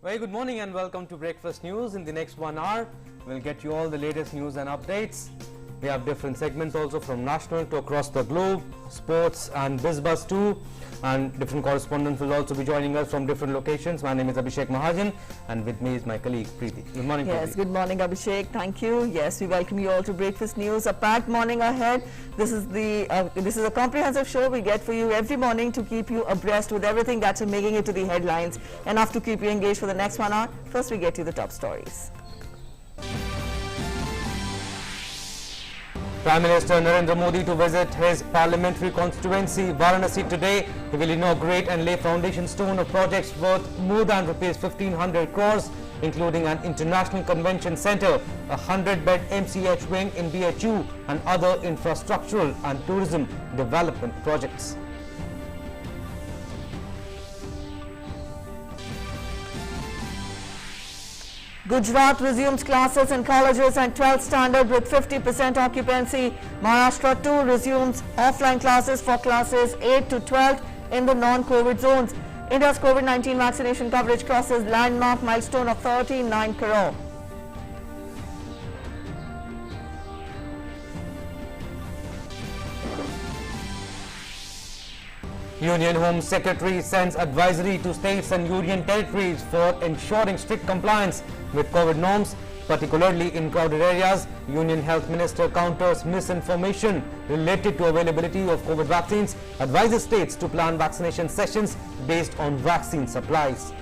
Very good morning and welcome to Breakfast News. In the next 1 hour, we'll get you all the latest news and updates. We have different segments also from national to across the globe, sports and BizBuzz too. And different correspondents will also be joining us from different locations. My name is Abhishek Mahajan and with me is my colleague Preeti. Good morning, Preeti. Yes, good morning Abhishek. Thank you. Yes, we welcome you all to Breakfast News. A packed morning ahead. This is a comprehensive show we get for you every morning to keep you abreast with everything that's making it to the headlines. Enough to keep you engaged for the next 1 hour. First, we get you the top stories. Prime Minister Narendra Modi to visit his parliamentary constituency Varanasi today. He will inaugurate and lay foundation stone of projects worth more than rupees 1500 crores, including an international convention centre, a 100-bed MCH wing in BHU and other infrastructural and tourism development projects. Gujarat resumes classes in colleges and 12th standard with 50% occupancy. Maharashtra too resumes offline classes for classes 8 to 12 in the non-COVID zones. India's COVID-19 vaccination coverage crosses landmark milestone of 39 crore. Union Home Secretary sends advisory to states and union territories for ensuring strict compliance with COVID norms, particularly in crowded areas. Union Health Minister counters misinformation related to availability of COVID vaccines, advises states to plan vaccination sessions based on vaccine supplies.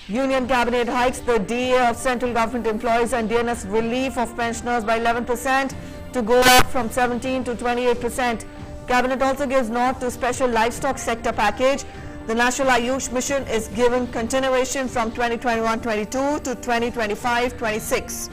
Union Cabinet hikes the DA of central government employees and Dearness Relief of pensioners by 11% to go up from 17 to 28%. Cabinet also gives nod to special livestock sector package. The National Ayush Mission is given continuation from 2021-22 to 2025-26.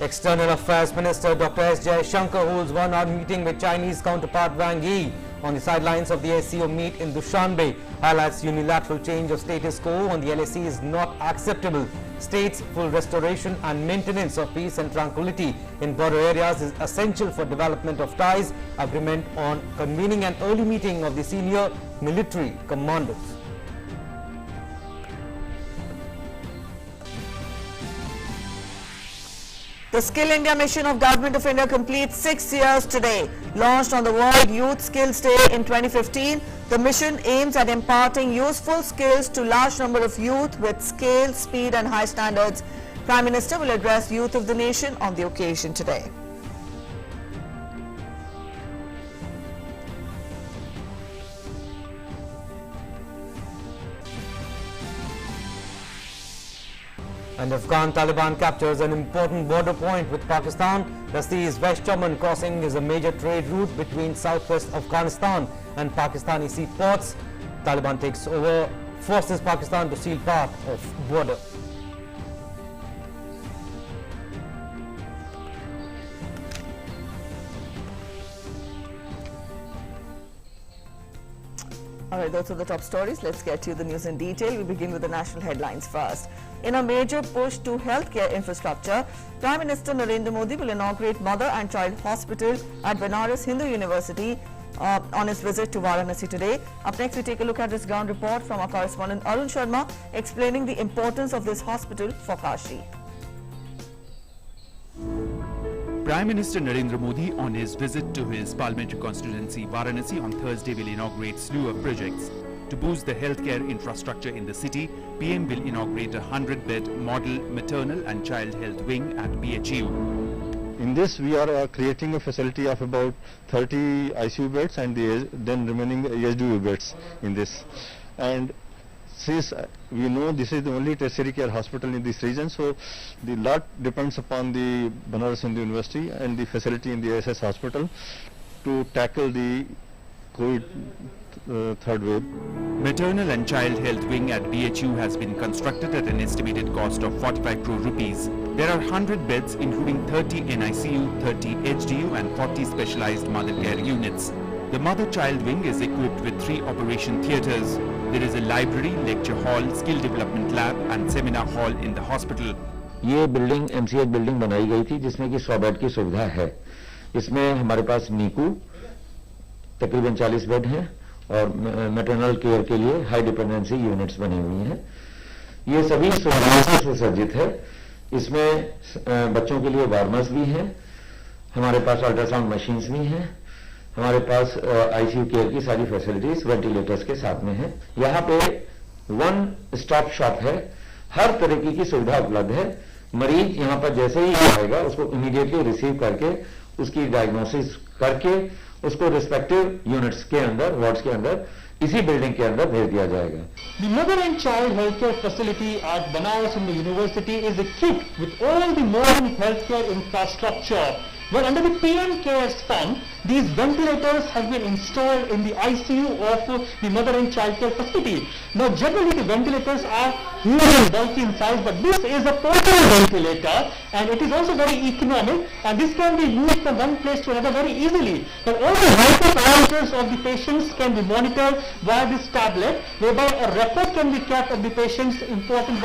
External Affairs Minister Dr. S. Jaishankar holds one-hour meeting with Chinese counterpart Wang Yi on the sidelines of the SCO meet in Dushanbe. Highlights unilateral change of status quo on the LAC is not acceptable. States full restoration and maintenance of peace and tranquility in border areas is essential for development of ties. Agreement on convening an early meeting of the senior military commanders. The Skill India mission of Government of India completes 6 years today. Launched on the World Youth Skills Day in 2015, the mission aims at imparting useful skills to large number of youth with scale, speed and high standards. Prime Minister will address youth of the nation on the occasion today. And Afghan Taliban captures an important border point with Pakistan. The sea's West Chaman crossing is a major trade route between southwest Afghanistan and Pakistani seaports. Taliban takes over, forces Pakistan to seal part of border. Alright, those are the top stories. Let's get to the news in detail. We begin with the national headlines first. In a major push to healthcare infrastructure, Prime Minister Narendra Modi will inaugurate Mother and Child Hospital at Varanasi Hindu University on his visit to Varanasi today. Up next, we take a look at this ground report from our correspondent Arun Sharma explaining the importance of this hospital for Kashi. Prime Minister Narendra Modi on his visit to his parliamentary constituency Varanasi on Thursday will inaugurate slew of projects. To boost the healthcare infrastructure in the city, PM will inaugurate a 100-bed model maternal and child health wing at BHU. In this, we are creating a facility of about 30 ICU beds and then remaining ESDU beds in this. And since we know this is the only tertiary care hospital in this region, so the lot depends upon the Varanasi Hindu University and the facility in the SS hospital to tackle the COVID third wave. Maternal and child health wing at BHU has been constructed at an estimated cost of 45 crore rupees. There are 100 beds including 30 NICU, 30 HDU and 40 specialized mother care units. The mother-child wing is equipped with 3 operation theatres. There is a library, lecture hall, skill development lab and seminar hall in the hospital. ये building MCH building बनाई गई थी जिसमें कि 100 bed की सुविधा है। इसमें हमारे पास नीकू तकरीबन 40 बेड हैं और मैटरनल केयर के लिए हाई डिपेंडेंसी यूनिट्स बनी हुई हैं। ये सभी सुविधाओं से सुसज्जित है। इसमें बच्चों के लिए वार्मर्स भी हैं, हमारे पास अल्ट्रासाउंड मशीन्स भी हैं, हमारे पास आईसीयू केयर की सारी फैसिलिटीज वेंटिलेटर्स के साथ में है। यहाँ पे वन स्टॉप शॉप है, हर तरीके की सुविधा उपलब्ध है। मरीज यहाँ पर जैसे ही आएगा उसको इमीडिएटली रिसीव करके उसकी डायग्नोसिस करके उसको रिस्पेक्टिव यूनिट्स के अंदर, वार्ड्स के अंदर, इसी बिल्डिंग के अंदर भेज दिया जाएगा। The mother and child healthcare facility at Banaras in the university is equipped with all the modern healthcare infrastructure. Well, under the PM Cares Fund, these ventilators have been installed in the ICU of the mother and child care facility. Now, generally the ventilators are huge and bulky in size, but this is a portable ventilator and it is also very economic, and this can be moved from one place to another very easily. But all the vital parameters of the patients can be monitored via this tablet, whereby a record can be kept of the patient's important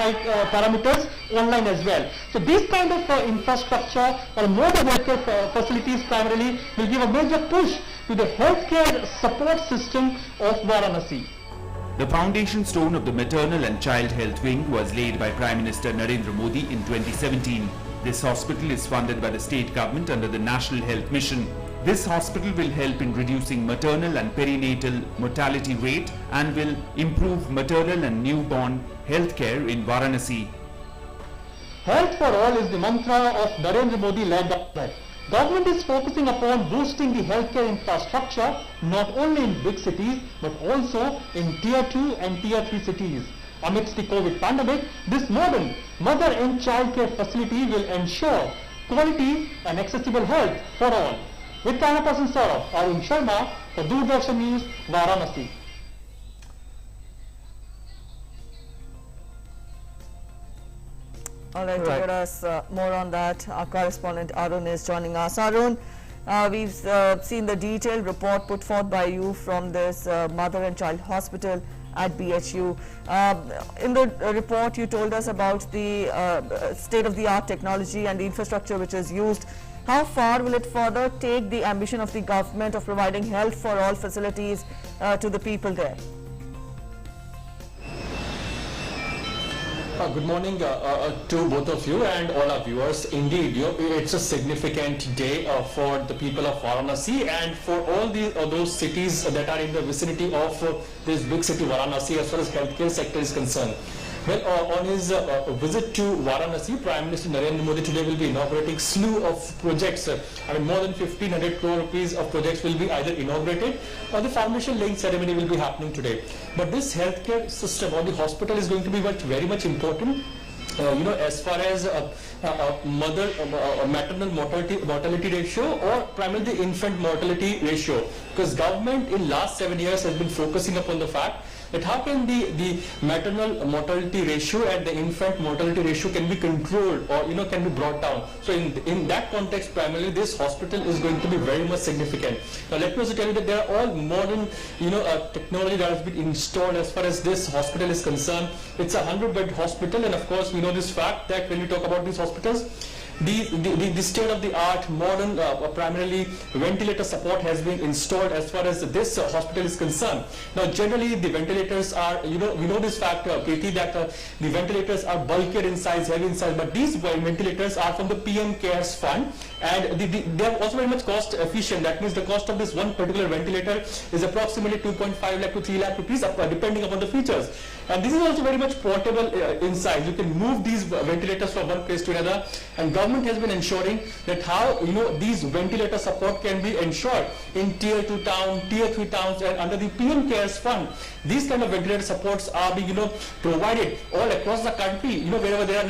parameters online as well. So this kind of infrastructure or modern healthcare facilities primarily will give a major push to the healthcare support system of Varanasi. The foundation stone of the maternal and child health wing was laid by Prime Minister Narendra Modi in 2017. This hospital is funded by the state government under the National Health Mission. This hospital will help in reducing maternal and perinatal mortality rate and will improve maternal and newborn healthcare in Varanasi. Health for all is the mantra of Narendra Modi led government. Government is focusing upon boosting the healthcare infrastructure not only in big cities but also in tier 2 and tier 3 cities. Amidst the COVID pandemic, this modern mother and child care facility will ensure quality and accessible health for all. With camera person Saurabh, Arun Sharma for Doordarshan News, Varanasi. All right, to get us more on that, our correspondent Arun is joining us. Arun, we've seen the detailed report put forth by you from this mother and child hospital at BHU. In the report, you told us about the state-of-the-art technology and the infrastructure which is used. How far will it further take the ambition of the government of providing health for all facilities to the people there? Good morning to both of you and all our viewers. Indeed, it's a significant day for the people of Varanasi and for all those cities that are in the vicinity of this big city Varanasi as far as healthcare sector is concerned. Well, on his visit to Varanasi, Prime Minister Narendra Modi today will be inaugurating slew of projects. More than 1,500 crore rupees of projects will be either inaugurated or the foundation laying ceremony will be happening today. But this healthcare system or the hospital is going to be very much important. As far as maternal mortality ratio or primarily the infant mortality ratio, because government in last 7 years has been focusing upon the fact that how can the maternal mortality ratio and the infant mortality ratio can be controlled or can be brought down. So in that context, primarily this hospital is going to be very much significant. Now let me also tell you that there are all modern technology that has been installed as far as this hospital is concerned. It's a 100-bed hospital, and of course we know this fact that when you talk about these hospitals, the state-of-the-art modern primarily ventilator support has been installed as far as this hospital is concerned. Now generally the ventilators are, we know this fact, Preeti, that the ventilators are bulkier in size, heavy in size, but these ventilators are from the PM Cares Fund, and they are also very much cost efficient. That means the cost of this one particular ventilator is approximately 2.5 lakh to 3 lakh rupees depending upon the features. And this is also very much portable in size. You can move these ventilators from one place to another, and government has been ensuring that how these ventilator support can be ensured in tier 2 town, tier 3 towns, and under the PM Cares Fund. These kind of ventilator supports are being provided all across the country, wherever there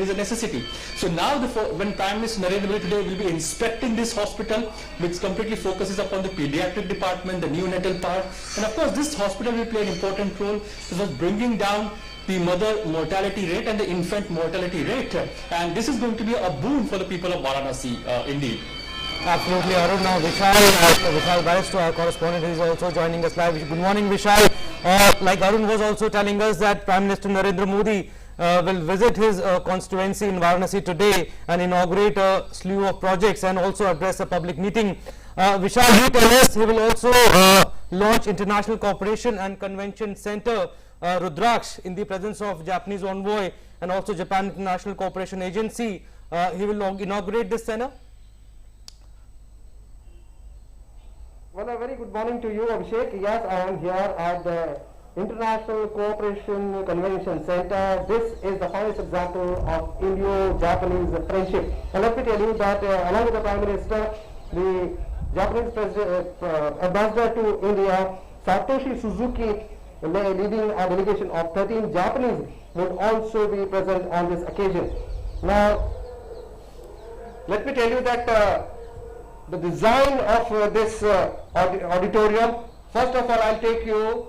is a necessity. So now when Prime Minister Narendra Modi today will be inspecting this hospital, which completely focuses upon the pediatric department, the neonatal part, and of course this hospital will play an important role towards bringing down the mother mortality rate and the infant mortality rate, and this is going to be a boon for the people of Varanasi, indeed. Absolutely, Arun. Now Vishal Barrister, our correspondent, is also joining us live. Good morning, Vishal. Like Arun was also telling us that Prime Minister Narendra Modi will visit his constituency in Varanasi today and inaugurate a slew of projects and also address a public meeting. Vishal, you tell us he will also launch International Cooperation and Convention Center Rudraksh in the presence of Japanese envoy and also Japan International Cooperation Agency. He will inaugurate this center. Well, a very good morning to you, Abhishek. Yes, I am here at the International Cooperation Convention Center. This is the finest example of Indo-Japanese friendship. And let me tell you that along with the Prime Minister, the Japanese ambassador to India, Satoshi Suzuki, leading a delegation of 13 Japanese, would also be present on this occasion. Now, let me tell you that the design of this auditorium, first of all, I'll take you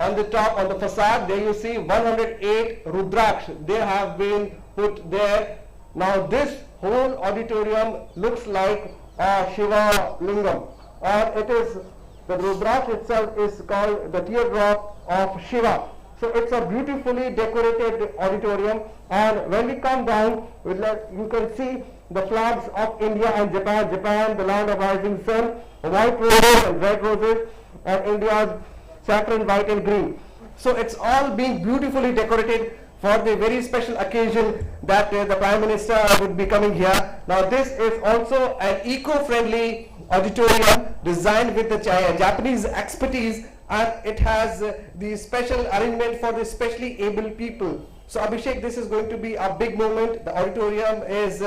on the top, on the facade. There you see 108 Rudraksh. They have been put there. Now this whole auditorium looks like a Shiva Lingam, or it is, the Rudraksh itself is called the teardrop of Shiva. So it's a beautifully decorated auditorium, and when we come down, you can see the flags of India and Japan. Japan, the land of rising sun, white roses and red roses, and India's saffron, white and green. So it's all being beautifully decorated for the very special occasion that the Prime Minister would be coming here. Now this is also an eco-friendly auditorium designed with the Japanese expertise, and it has the special arrangement for the specially able people. So Abhishek, this is going to be a big moment. The auditorium is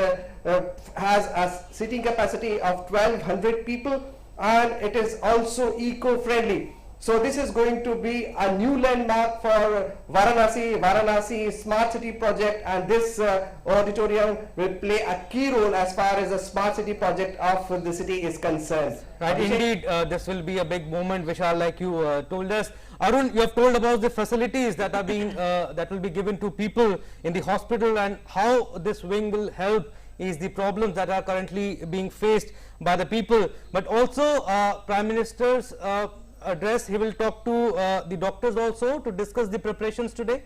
has a seating capacity of 1200 people, and it is also eco-friendly. So this is going to be a new landmark for Varanasi Smart City project, and this auditorium will play a key role as far as the Smart City project of the city is concerned. Right, indeed, this will be a big moment, Vishal, like you told us. Arun, you have told about the facilities that are being that will be given to people in the hospital, and how this wing will help is the problems that are currently being faced by the people. But also Prime Minister's address, he will talk to the doctors also to discuss the preparations today.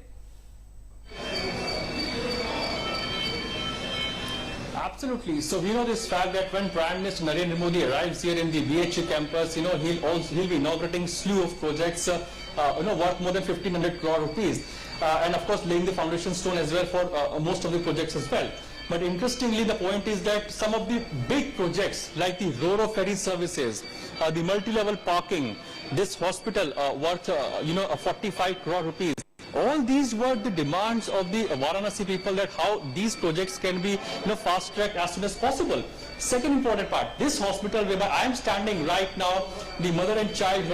Absolutely. So we know this fact that when Prime Minister Narendra Modi arrives here in the BHU campus, he'll be inaugurating slew of projects, worth more than 1,500 crore rupees, and of course laying the foundation stone as well for most of the projects as well. But interestingly, the point is that some of the big projects like the Ro-Ro ferry services, the multi-level parking, this hospital worth 45 crore rupees. All these were the demands of the Varanasi people, that how these projects can be fast-tracked as soon as possible. Second important part, this hospital where I am standing right now, the mother and child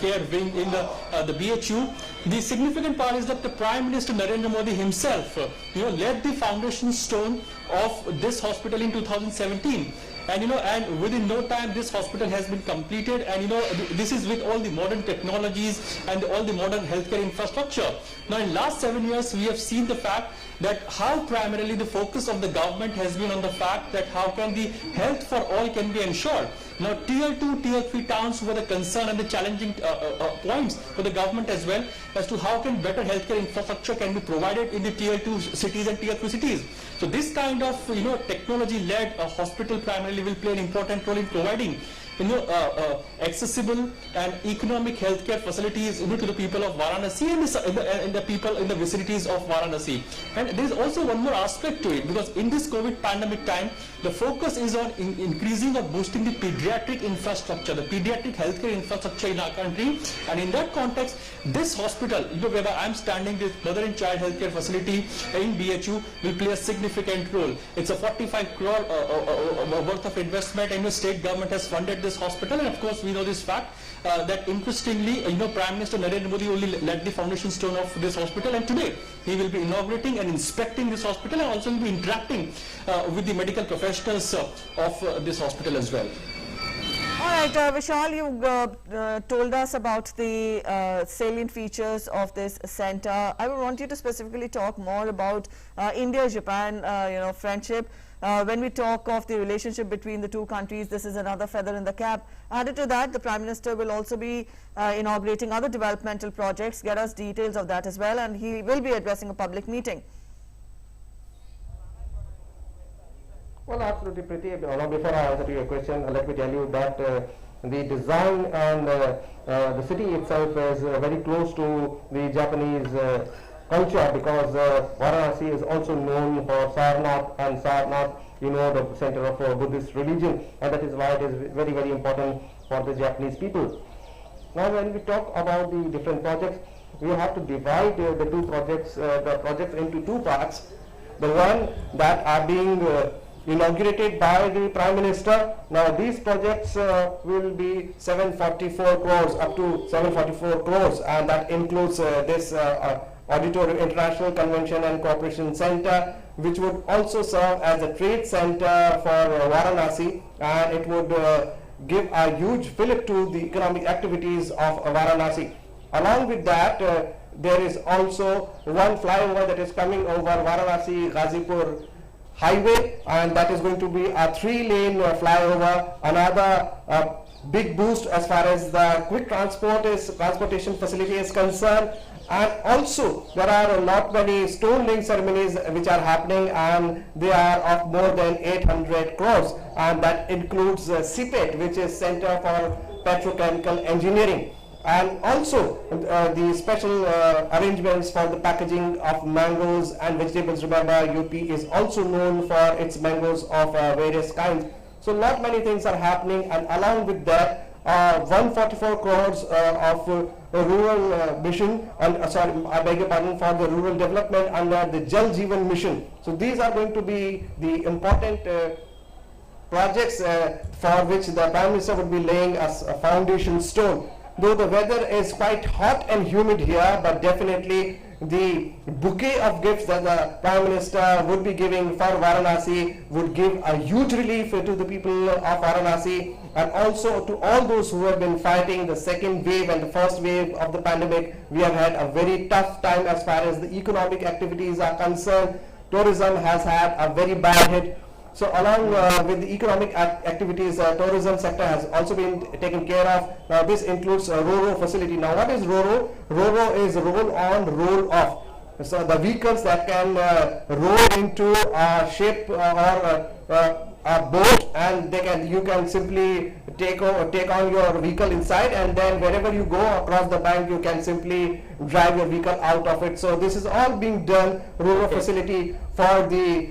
care wing in the BHU, the significant part is that the Prime Minister Narendra Modi himself laid the foundation stone of this hospital in 2017. And within no time this hospital has been completed, and this is with all the modern technologies and all the modern healthcare infrastructure. Now in last 7 years we have seen the fact that how primarily the focus of the government has been on the fact that how can the health for all can be ensured. Now tier 2, tier 3 towns were the concern and the challenging points for the government as well, as to how can better healthcare infrastructure can be provided in the tier 2 cities and tier 3 cities. So this kind of technology-led hospital primarily will play an important role in providing accessible and economic healthcare facilities to the people of Varanasi and the people in the vicinities of Varanasi. And there is also one more aspect to it, because in this COVID pandemic time, the focus is on increasing or boosting the pediatric infrastructure, the pediatric healthcare infrastructure in our country. And in that context, this hospital, where I am standing, this mother and child healthcare facility in BHU, will play a significant role. It's a 45 crore worth of investment, and the state government has funded this hospital. And of course we know this fact that interestingly Prime Minister Narendra Modi only led the foundation stone of this hospital, and today he will be inaugurating and inspecting this hospital, and also will be interacting with the medical professionals of this hospital as well. All right, Vishal, you told us about the salient features of this center. I would want you to specifically talk more about India-Japan, friendship. When we talk of the relationship between the two countries, this is another feather in the cap. Added to that, the Prime Minister will also be inaugurating other developmental projects. Get us details of that as well, and he will be addressing a public meeting. Well, absolutely, Preeti. Before I answer to your question, let me tell you that the design and the city itself is very close to the Japanese culture, because Varanasi is also known for Sarnath, and Sarnath, the center of Buddhist religion, and that is why it is very, very important for the Japanese people. Now, when we talk about the different projects, we have to divide the projects into two parts. The one that are being inaugurated by the Prime Minister. Now these projects will be 744 crores, up to 744 crores, and that includes this Auditorium International Convention and Cooperation Center, which would also serve as a trade center for Varanasi, and it would give a huge fillip to the economic activities of Varanasi. Along with that, there is also one flyover that is coming over Varanasi-Ghazipur highway, and that is going to be a 3-lane flyover, another big boost as far as the quick transportation facility is concerned. And also there are not many stone laying ceremonies which are happening, and they are of more than 800 crores, and that includes CPET, which is Center for Petrochemical Engineering. And also the special arrangements for the packaging of mangoes and vegetables. Remember, UP is also known for its mangoes of various kinds. So not many things are happening, and along with that 144 crores of rural mission, and sorry, I beg your pardon, for the rural development under the Jal Jeevan mission. So these are going to be the important projects for which the Prime Minister would be laying as a foundation stone. Though the weather is quite hot and humid here, but definitely the bouquet of gifts that the Prime Minister would be giving for Varanasi would give a huge relief to the people of Varanasi, and also to all those who have been fighting the second wave and the first wave of the pandemic. We have had a very tough time as far as the economic activities are concerned. Tourism has had a very bad hit. So along with the economic activities, tourism sector has also been taken care of. Now this includes a RoRo facility. Now what is RoRo? RoRo is roll on, roll off. So the vehicles that can roll into a ship or a boat, and you can simply take on your vehicle inside, and then wherever you go across the bank, you can simply drive your vehicle out of it. So this is all being done, RoRo facility for the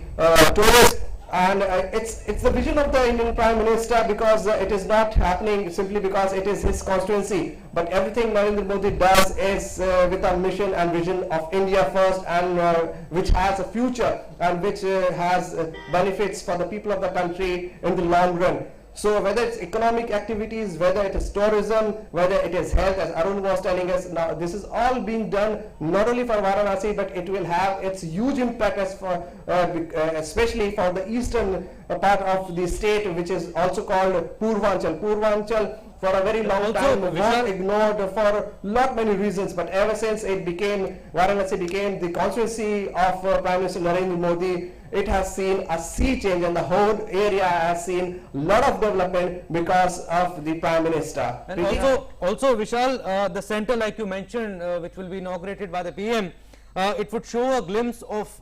tourists. And it's the vision of the Indian Prime Minister, because it is not happening simply because it is his constituency, but everything Narendra Modi does is with a mission and vision of India first, and which has a future and which has benefits for the people of the country in the long run. So whether it's economic activities, whether it is tourism, whether it is health, as Arun was telling us, now this is all being done not only for Varanasi, but it will have its huge impact as for especially for the eastern part of the state, which is also called Purvanchal. Purvanchal for a very long time was ignored for lot many reasons, but ever since Varanasi became the constituency of Prime Minister Narendra Modi, it has seen a sea change, and the whole area has seen a lot of development because of the Prime Minister. And also Vishal, the center, like you mentioned, which will be inaugurated by the PM, it would show a glimpse of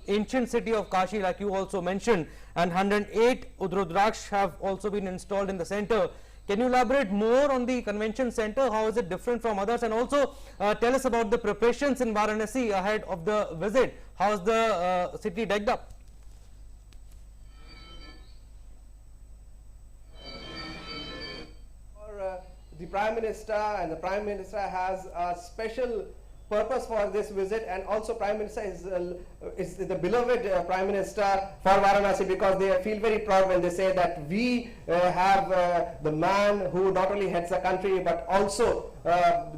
ancient city of Kashi, like you also mentioned, and 108 Udrodraksh have also been installed in the center. Can you elaborate more on the convention center? How is it different from others? And also tell us about the preparations in Varanasi ahead of the visit. How is the city decked up? For the Prime Minister, and the Prime Minister has a special purpose for this visit, and also Prime Minister is the beloved Prime Minister for Varanasi, because they feel very proud when they say that we have the man who not only heads the country but also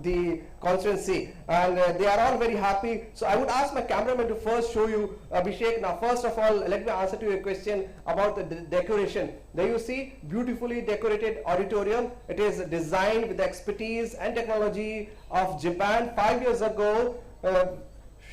the constituency, and they are all very happy. So I would ask my cameraman to first show you Abhishek. Now first of all, let me answer to your question about the decoration. There you see beautifully decorated auditorium. It is designed with the expertise and technology of Japan. 5 years ago,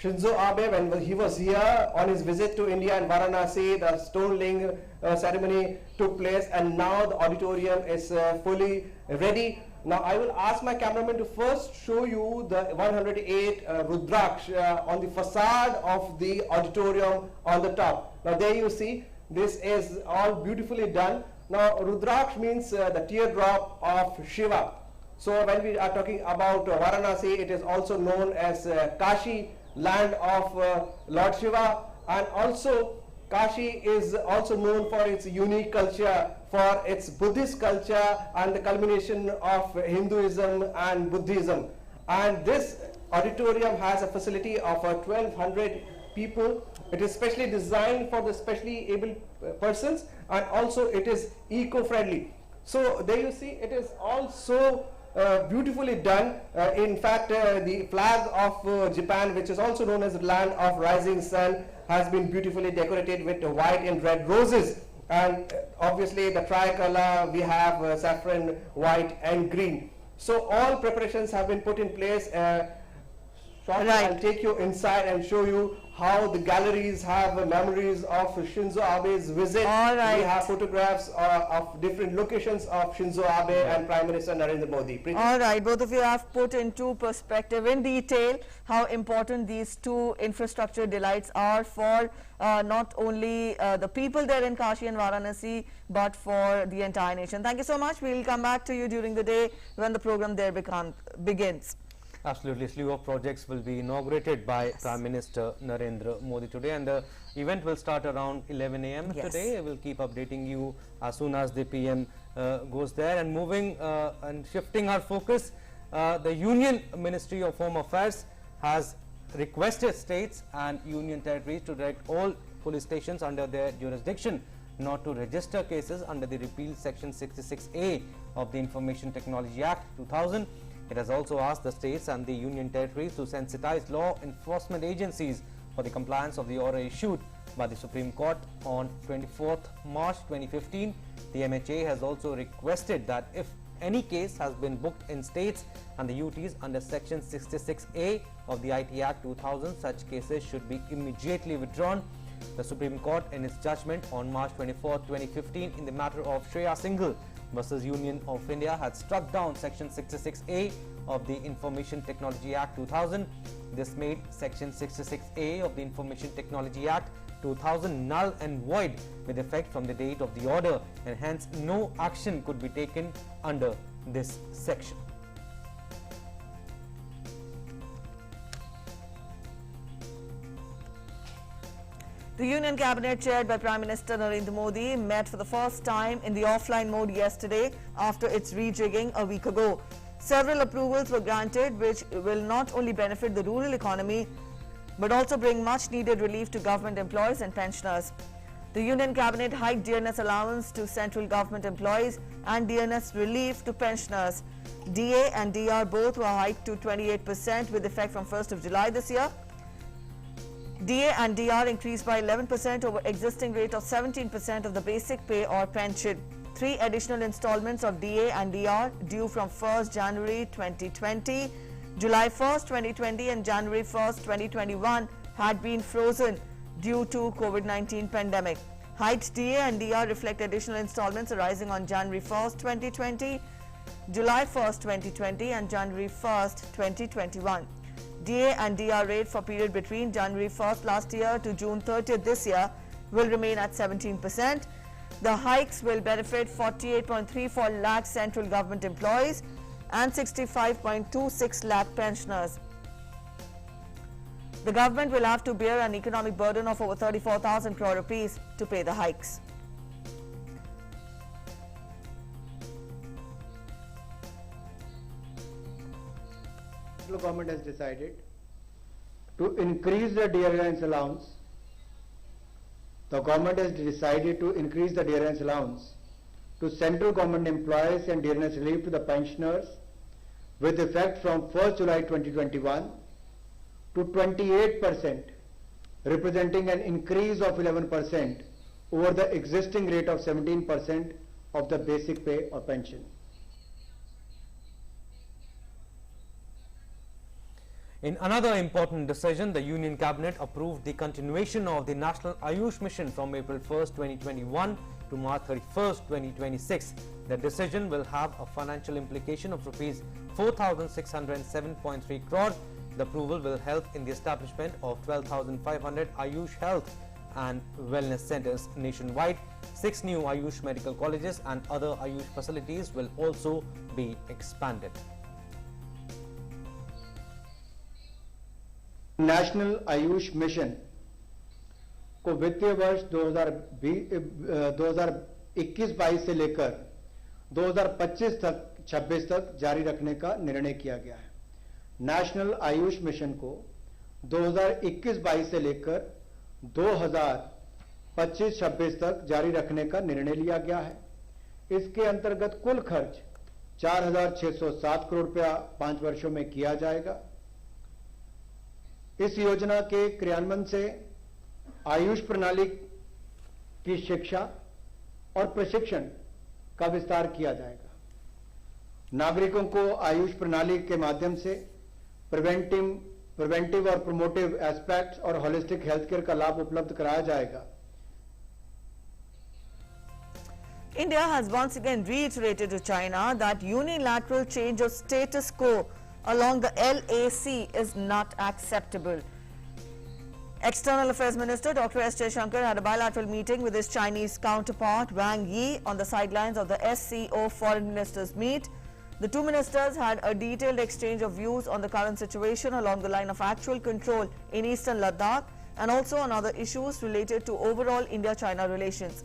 Shinzo Abe, when he was here on his visit to India and Varanasi, the stone laying ceremony took place, and now the auditorium is fully ready. Now I will ask my cameraman to first show you the 108 Rudraksh on the facade of the auditorium on the top. Now there you see, this is all beautifully done. Now Rudraksh means the teardrop of Shiva. So when we are talking about Varanasi, it is also known as Kashi, land of Lord Shiva, and also Kashi is also known for its unique culture, for its Buddhist culture and the culmination of Hinduism and Buddhism. And this auditorium has a facility of 1200 people. It is specially designed for the specially able persons, and also it is eco-friendly. So there you see, it is also beautifully done. In fact, the flag of Japan, which is also known as the land of rising sun, has been beautifully decorated with white and red roses. And obviously the tricolor, we have saffron, white and green. So all preparations have been put in place. Shortly, I'll take you inside and show you how the galleries have memories of Shinzo Abe's visit. All right. We have photographs of different locations of Shinzo Abe and Prime Minister Narendra Modi. Preeti? All right, both of you have put into perspective in detail how important these two infrastructure delights are for not only the people there in Kashi and Varanasi, but for the entire nation. Thank you so much. We will come back to you during the day when the program there begins. Absolutely, a slew of projects will be inaugurated by Prime Minister Narendra Modi today, and the event will start around 11 a.m. today. We'll keep updating you as soon as the PM goes there. And moving and shifting our focus, the Union Ministry of Home Affairs has requested states and union territories to direct all police stations under their jurisdiction not to register cases under the repealed Section 66A of the Information Technology Act 2000. It has also asked the states and the union territories to sensitize law enforcement agencies for the compliance of the order issued by the Supreme Court on 24th March 2015. The MHA has also requested that if any case has been booked in states and the UTs under Section 66A of the IT Act 2000, such cases should be immediately withdrawn. The Supreme Court, in its judgment on March 24, 2015, in the matter of Shreya Singhal versus Union of India, had struck down Section 66A of the Information Technology Act 2000. This made Section 66A of the Information Technology Act 2000 null and void with effect from the date of the order, and hence no action could be taken under this section. The Union Cabinet, chaired by Prime Minister Narendra Modi, met for the first time in the offline mode yesterday after its rejigging a week ago. Several approvals were granted, which will not only benefit the rural economy but also bring much needed relief to government employees and pensioners. The Union Cabinet hiked Dearness Allowance to central government employees and Dearness Relief to pensioners. DA and DR both were hiked to 28% with effect from 1st of July this year. DA and DR increased by 11% over existing rate of 17% of the basic pay or pension. 3 additional installments of DA and DR due from 1st January 2020, July 1st 2020 and January 1st 2021 had been frozen due to COVID-19 pandemic. Hiked DA and DR reflect additional installments arising on January 1st 2020, July 1st 2020 and January 1st 2021. DA and DR rate for period between January 1st last year to June 30th this year will remain at 17%. The hikes will benefit 48.34 lakh central government employees and 65.26 lakh pensioners. The government will have to bear an economic burden of over 34,000 crore rupees to pay the hikes. The government has decided to increase the Dearness Allowance. The government has decided to increase the Dearness Allowance to central government employees and Dearness Relief to the pensioners with effect from 1st July 2021 to 28%, representing an increase of 11% over the existing rate of 17% of the basic pay or pension. In another important decision, the Union Cabinet approved the continuation of the National Ayush Mission from April 1st, 2021 to March 31st, 2026. The decision will have a financial implication of rupees 4,607.3 crore. The approval will help in the establishment of 12,500 Ayush health and wellness centers nationwide. 6 new Ayush medical colleges and other Ayush facilities will also be expanded. National Ayush mission को वित्तीय वर्ष 2021-22 से लेकर 2025-26 तक जारी रखने का निर्णय किया गया है। नेशनल आयुष मिशन को 2021-22 से लेकर 2025-26 तक जारी रखने का निर्णय लिया गया है। इसके अंतर्गत कुल खर्च 4,607 करोड़ रुपया 5 वर्षों में किया जाएगा। इस योजना के क्रियान्वयन से आयुष प्रणाली की शिक्षा और प्रशिक्षण का विस्तार किया जाएगा। नागरिकों को आयुष प्रणाली के माध्यम से प्रिवेंटिव और प्रोमोटिव एस्पेक्ट्स और होलिस्टिक हेल्थ केयर का लाभ उपलब्ध कराया जाएगा। India has once again reiterated to China that unilateral change of status quo along the LAC is not acceptable. External Affairs Minister Dr. S. Jaishankar had a bilateral meeting with his Chinese counterpart Wang Yi on the sidelines of the SCO Foreign Ministers meet. The two ministers had a detailed exchange of views on the current situation along the line of actual control in eastern Ladakh and also on other issues related to overall India-China relations.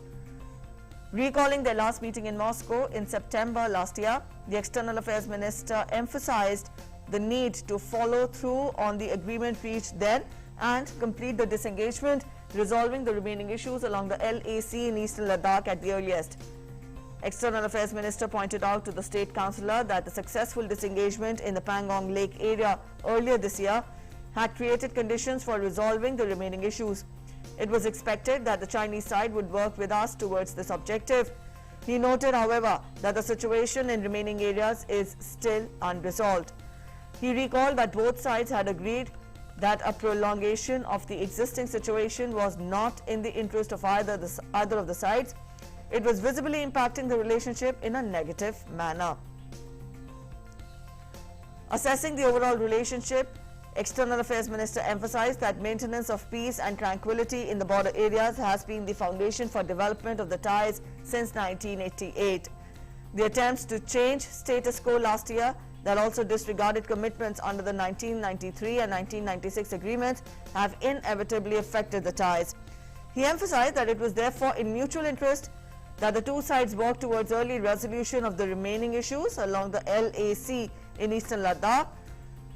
Recalling their last meeting in Moscow in September last year, the External Affairs Minister emphasized the need to follow through on the agreement reached then and complete the disengagement, resolving the remaining issues along the LAC in eastern Ladakh at the earliest. External Affairs Minister pointed out to the State Councillor that the successful disengagement in the Pangong Lake area earlier this year had created conditions for resolving the remaining issues. It was expected that the Chinese side would work with us towards this objective. He noted, however, that the situation in remaining areas is still unresolved. He recalled that both sides had agreed that a prolongation of the existing situation was not in the interest of either of the sides. It was visibly impacting the relationship in a negative manner. Assessing the overall relationship, External Affairs Minister emphasized that maintenance of peace and tranquility in the border areas has been the foundation for development of the ties since 1988. The attempts to change status quo last year that also disregarded commitments under the 1993 and 1996 agreements have inevitably affected the ties. He emphasized that it was therefore in mutual interest that the two sides work towards early resolution of the remaining issues along the LAC in eastern Ladakh,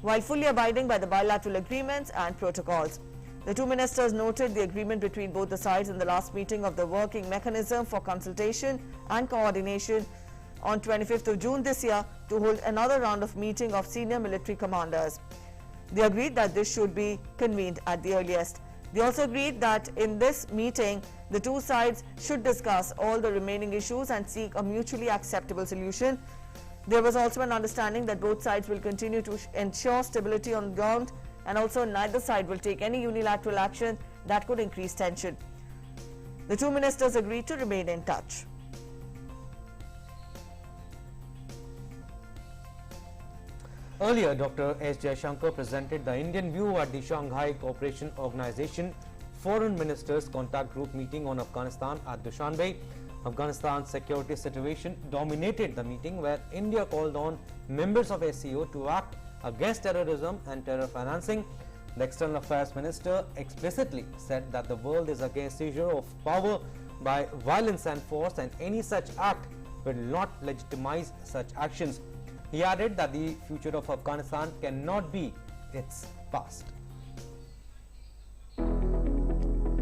while fully abiding by the bilateral agreements and protocols. The two ministers noted the agreement between both the sides in the last meeting of the working mechanism for consultation and coordination on 25th of June this year to hold another round of meeting of senior military commanders. They agreed that this should be convened at the earliest. They also agreed that in this meeting, the two sides should discuss all the remaining issues and seek a mutually acceptable solution. There was also an understanding that both sides will continue to ensure stability on the ground, and also neither side will take any unilateral action that could increase tension. The two ministers agreed to remain in touch. Earlier, Dr. S. Jaishankar presented the Indian view at the Shanghai Cooperation Organization Foreign Ministers Contact Group meeting on Afghanistan at Dushanbe. Afghanistan's security situation dominated the meeting, where India called on members of SCO to act against terrorism and terror financing. The External Affairs Minister explicitly said that the world is against seizure of power by violence and force, and any such act will not legitimize such actions. He added that the future of Afghanistan cannot be its past.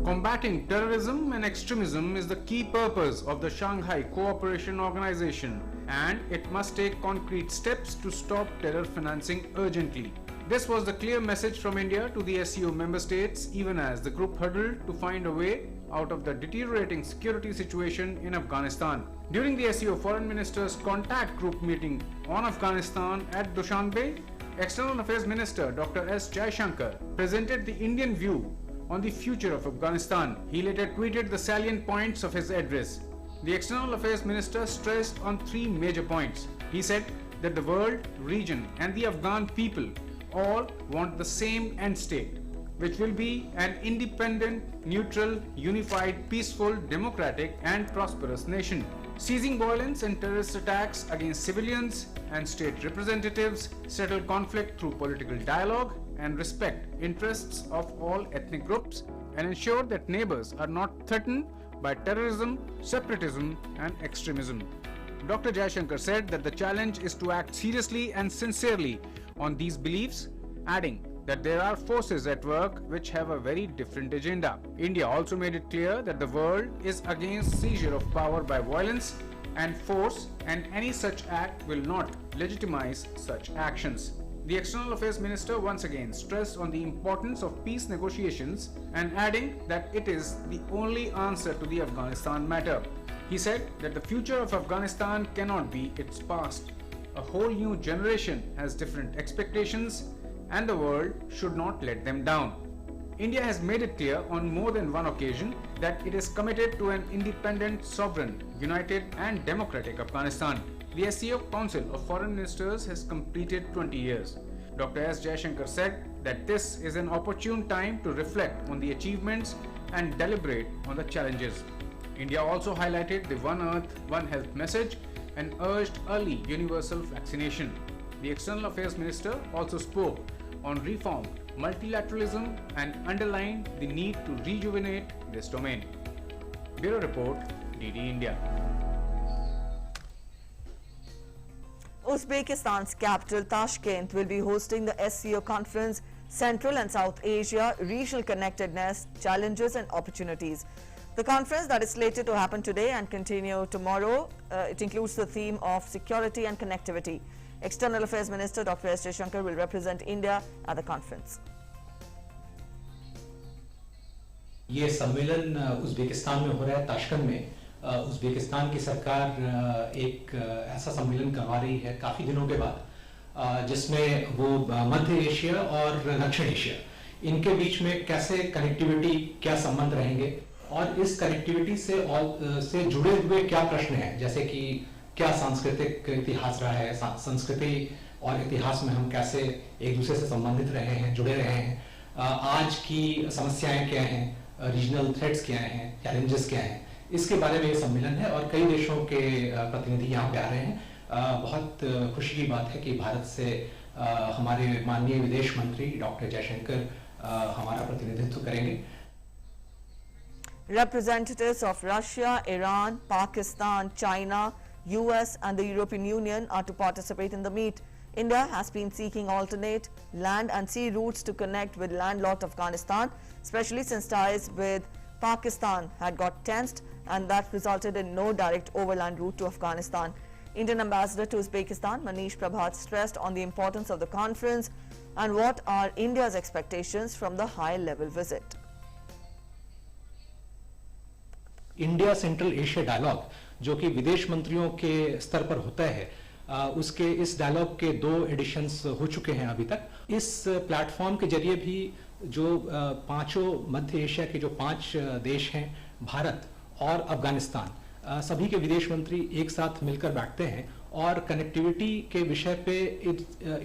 Combating terrorism and extremism is the key purpose of the Shanghai Cooperation Organization, and it must take concrete steps to stop terror financing urgently. This was the clear message from India to the SCO member states, even as the group huddled to find a way out of the deteriorating security situation in Afghanistan. During the SCO Foreign Ministers Contact Group meeting on Afghanistan at Dushanbe, External Affairs Minister Dr. S. Jaishankar presented the Indian view on the future of Afghanistan. He later tweeted the salient points of his address. The External Affairs Minister stressed on three major points. He said that the world, region and the Afghan people all want the same end state, which will be an independent, neutral, unified, peaceful, democratic and prosperous nation. Ceasing violence and terrorist attacks against civilians and state representatives, settle conflict through political dialogue and respect interests of all ethnic groups, and ensure that neighbors are not threatened by terrorism, separatism and extremism. Dr. Jaishankar said that the challenge is to act seriously and sincerely on these beliefs, adding that there are forces at work which have a very different agenda. India also made it clear that the world is against seizure of power by violence and force, and any such act will not legitimize such actions. The External Affairs Minister once again stressed on the importance of peace negotiations and adding that it is the only answer to the Afghanistan matter. He said that the future of Afghanistan cannot be its past. A whole new generation has different expectations and the world should not let them down. India has made it clear on more than one occasion that it is committed to an independent, sovereign, united and democratic Afghanistan. The SCO Council of Foreign Ministers has completed 20 years. Dr. S. Jaishankar said that this is an opportune time to reflect on the achievements and deliberate on the challenges. India also highlighted the One Earth, One Health message and urged early universal vaccination. The External Affairs Minister also spoke on reform, multilateralism and underlined the need to rejuvenate this domain. Bureau Report, DD India. Uzbekistan's capital Tashkent will be hosting the SCO conference Central and South Asia Regional Connectedness, Challenges and Opportunities. The conference that is slated to happen today and continue tomorrow, it includes the theme of security and connectivity. External Affairs Minister Dr. S. Jaishankar will represent India at the conference. ये सम्मेलन Uzbekistan में हो रहा है, Tashkent में। Uzbekistan की सरकार एक ऐसा सम्मेलन करवा रही है काफ़ी दिनों के बाद, जिसमें वो मध्य एशिया और दक्षिण एशिया इनके बीच में कैसे कनेक्टिविटी, क्या संबंध रहेंगे और इस कनेक्टिविटी से जुड़े हुए क्या प्रश्न हैं, जैसे कि क्या सांस्कृतिक इतिहास रहा है, संस्कृति और इतिहास में हम कैसे एक दूसरे से संबंधित रहे हैं, जुड़े रहे हैं, आज की समस्याएं क्या हैं, रीजनल थ्रेट्स क्या हैं, चैलेंजेस क्या हैं, इसके बारे में ये सम्मेलन है और कई देशों के प्रतिनिधि यहाँ पे आ रहे हैं। बहुत खुशी की बात है कि भारत से हमारे माननीय विदेश मंत्री डॉक्टर जयशंकर हमारा प्रतिनिधित्व करेंगे। Representatives of Russia, Iran, Pakistan, China, US and the European Union are to participate in the meet. India has been seeking alternate land and sea routes to connect with landlocked Afghanistan, especially since ties with Pakistan had got tensed and that resulted in no direct overland route to Afghanistan. Indian Ambassador to Uzbekistan, Manish Prabhat, stressed on the importance of the conference and what are India's expectations from the high-level visit. India Central Asia dialogue जो कि विदेश मंत्रियों के स्तर पर होता है, उसके इस डायलॉग के 2 एडिशंस हो चुके हैं अभी तक। इस प्लेटफॉर्म के जरिए भी जो पांचों मध्य एशिया के जो 5 देश हैं, भारत और अफगानिस्तान, सभी के विदेश मंत्री एक साथ मिलकर बैठते हैं और कनेक्टिविटी के विषय पे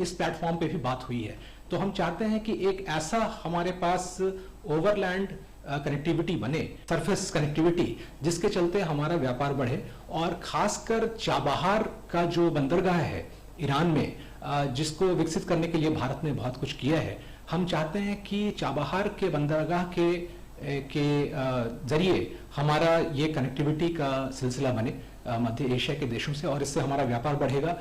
इस प्लेटफॉर्म पे भी बात हुई है। तो हम चाहते हैं कि एक ऐसा हमारे पास ओवरलैंड कनेक्टिविटी बने, सरफेस कनेक्टिविटी, जिसके चलते हमारा व्यापार बढ़े और खासकर चाबहार का जो बंदरगाह है ईरान में, जिसको विकसित करने के लिए भारत ने बहुत कुछ किया है। हम चाहते हैं कि चाबहार के बंदरगाह के जरिए हमारा ये कनेक्टिविटी का सिलसिला बने मध्य एशिया के देशों से और इससे हमारा व्यापार बढ़ेगा।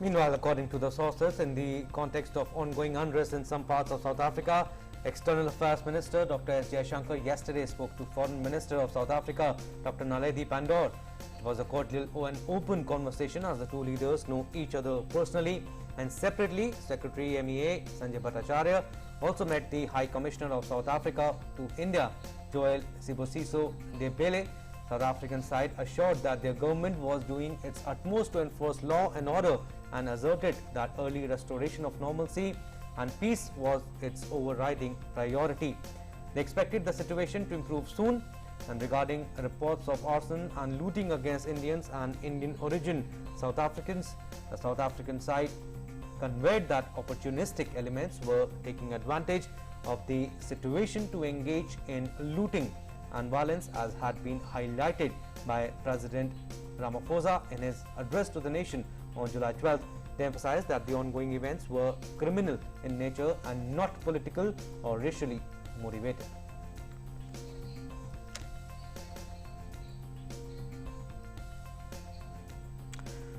Meanwhile, according to the sources, in the context of ongoing unrest in some parts of South Africa, External Affairs Minister Dr. S. Jaishankar yesterday spoke to Foreign Minister of South Africa Dr. Naledi Pandor. It was a cordial and open conversation as the two leaders know each other personally and separately. Secretary MEA Sanjay Bhattacharya also met the High Commissioner of South Africa to India, Joel Sibusiso Debele. South African side assured that their government was doing its utmost to enforce law and order and asserted that early restoration of normalcy and peace was its overriding priority. They expected the situation to improve soon. And regarding reports of arson and looting against Indians and Indian origin South Africans, the South African side conveyed that opportunistic elements were taking advantage of the situation to engage in looting and violence, as had been highlighted by President Ramaphosa in his address to the nation on July 12th. They emphasized that the ongoing events were criminal in nature and not political or racially motivated.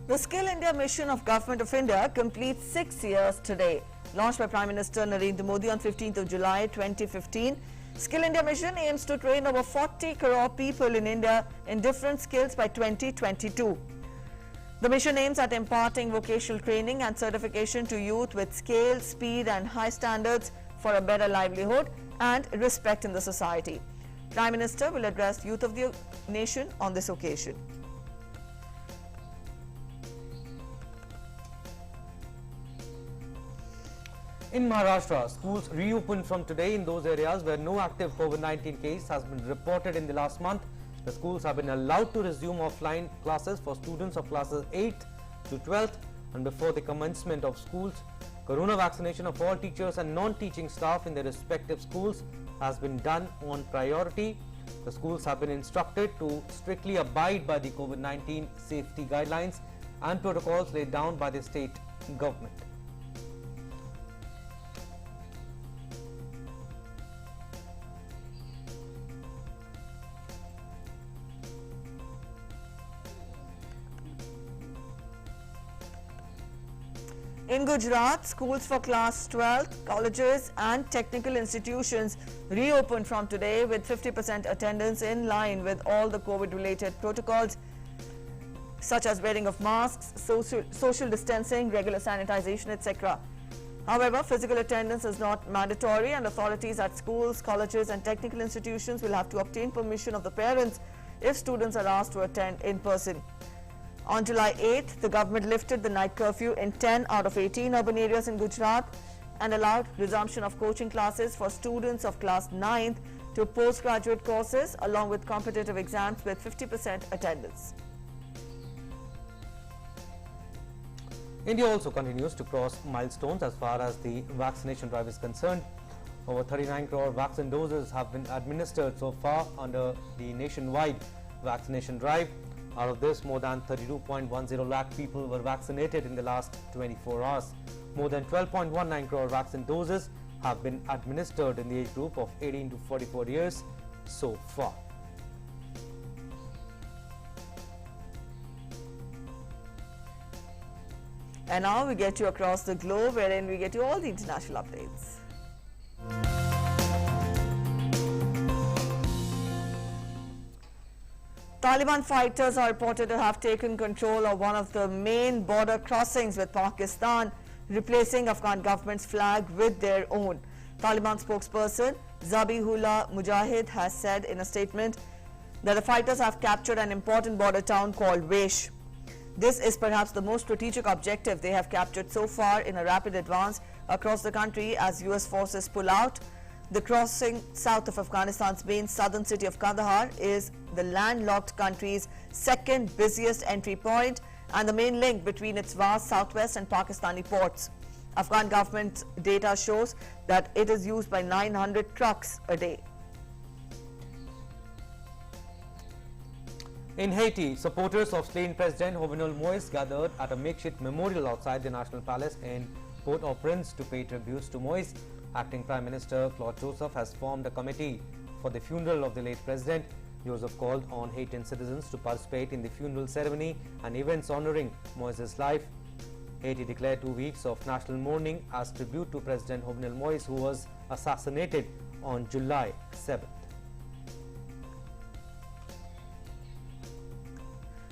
The Skill India mission of Government of India completes 6 years today. Launched by Prime Minister Narendra Modi on 15th of July 2015, Skill India mission aims to train over 40 crore people in India in different skills by 2022. The mission aims at imparting vocational training and certification to youth with scale, speed and high standards for a better livelihood and respect in the society. Prime Minister will address youth of the nation on this occasion. In Maharashtra, schools reopened from today in those areas where no active COVID-19 case has been reported in the last month. The schools have been allowed to resume offline classes for students of classes 8th to 12th and before the commencement of schools. Corona vaccination of all teachers and non-teaching staff in their respective schools has been done on priority. The schools have been instructed to strictly abide by the COVID-19 safety guidelines and protocols laid down by the state government. In Gujarat, schools for class 12th, colleges and technical institutions reopened from today with 50% attendance in line with all the COVID-related protocols such as wearing of masks, social distancing, regular sanitization, etc. However, physical attendance is not mandatory and authorities at schools, colleges and technical institutions will have to obtain permission of the parents if students are asked to attend in person. On July 8th, the government lifted the night curfew in 10 out of 18 urban areas in Gujarat and allowed resumption of coaching classes for students of class 9th to postgraduate courses along with competitive exams with 50% attendance. India also continues to cross milestones as far as the vaccination drive is concerned. Over 39 crore vaccine doses have been administered so far under the nationwide vaccination drive. Out of this, more than 32.10 lakh people were vaccinated in the last 24 hours. More than 12.19 crore vaccine doses have been administered in the age group of 18 to 44 years so far. And now we get you across the globe, wherein we get you all the international updates. Taliban fighters are reported to have taken control of one of the main border crossings with Pakistan, replacing Afghan government's flag with their own. Taliban spokesperson Zabihullah Mujahid has said in a statement that the fighters have captured an important border town called Vesh. This is perhaps the most strategic objective they have captured so far in a rapid advance across the country as US forces pull out. The crossing south of Afghanistan's main southern city of Kandahar is the landlocked country's second busiest entry point and the main link between its vast southwest and Pakistani ports. Afghan government data shows that it is used by 900 trucks a day. In Haiti, supporters of slain President Jovenel Moïse gathered at a makeshift memorial outside the National Palace in Port-au-Prince to pay tributes to Moïse. Acting Prime Minister Claude Joseph has formed a committee for the funeral of the late president. Joseph called on Haitian citizens to participate in the funeral ceremony and events honoring Moïse's life. Haiti declared 2 weeks of national mourning as tribute to President Jovenel Moïse, who was assassinated on July 7th.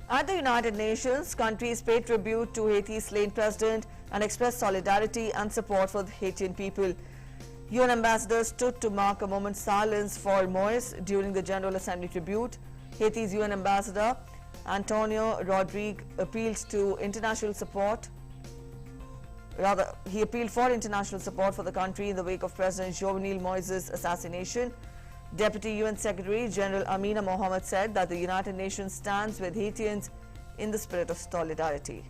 At the United Nations, countries paid tribute to Haiti's slain president and expressed solidarity and support for the Haitian people. UN ambassadors stood to mark a moment's silence for Moise during the General Assembly tribute. Haiti's UN ambassador Antonio Rodrigue appealed to international support. He appealed for international support for the country in the wake of President Jovenel Moise's assassination. Deputy UN Secretary General Amina Mohammed said that the United Nations stands with Haitians in the spirit of solidarity.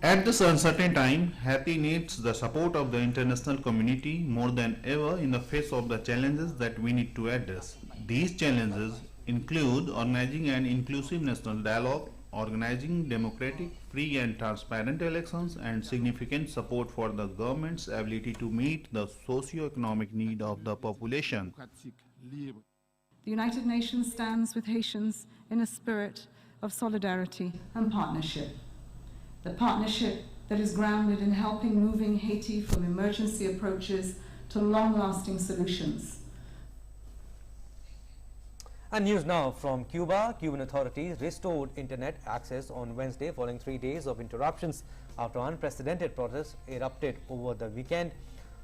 At this uncertain time, Haiti needs the support of the international community more than ever in the face of the challenges that we need to address. These challenges include organizing an inclusive national dialogue, organizing democratic, free and transparent elections, and significant support for the government's ability to meet the socio-economic need of the population. The United Nations stands with Haitians in a spirit of solidarity and partnership. The partnership that is grounded in helping moving Haiti from emergency approaches to long-lasting solutions. And news now from Cuba. Cuban authorities restored internet access on Wednesday following 3 days of interruptions after unprecedented protests erupted over the weekend.